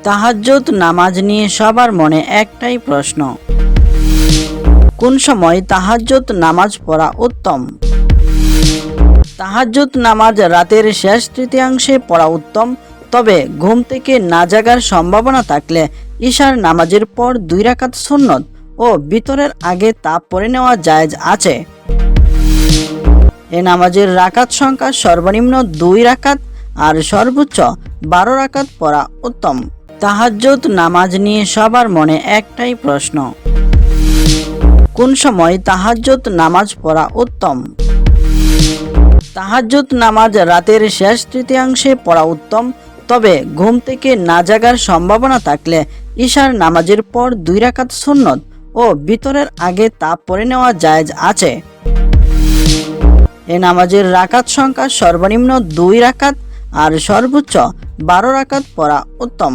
তাহাজ্জুদ নামাজ নিয়ে সবার মনে একটাই প্রশ্ন, কোন সময় তাহাজ্জুদ নামাজ পড়া উত্তম? তাহাজ্জুদ নামাজ রাতের শেষ তৃতীয়াংশে পড়া উত্তম, তবে ঘুম থেকে না জাগার সম্ভাবনা থাকলে ঈশার নামাজের পর 2 রাকাত সুন্নত ও বিতরের আগে তা পড়ে নেওয়া জায়েজ আছে। এ নামাজের রাকাত সংখ্যা সর্বনিম্ন 2 রাকাত আর সর্বোচ্চ 12 রাকাত পড়া উত্তম। তাহাজ্জুদ নামাজ নিয়ে সবার মনে একটাই প্রশ্ন, কোন সময় তাহাজ্জুদ নামাজ পড়া উত্তম? তাহাজ্জুদ নামাজ রাতের শেষ তৃতীয়াংশে পড়া উত্তম, তবে ঘুম থেকে না জাগার সম্ভাবনা থাকলে ঈশার নামাজের পর 2 রাকাত সুন্নত ও বিতরের আগে তা পড়ে নেওয়া জায়েজ আছে। এ নামাজের রাকাত সংখ্যা সর্বনিম্ন 2 রাকাত আর সর্বোচ্চ 12 রাকাত পড়া উত্তম।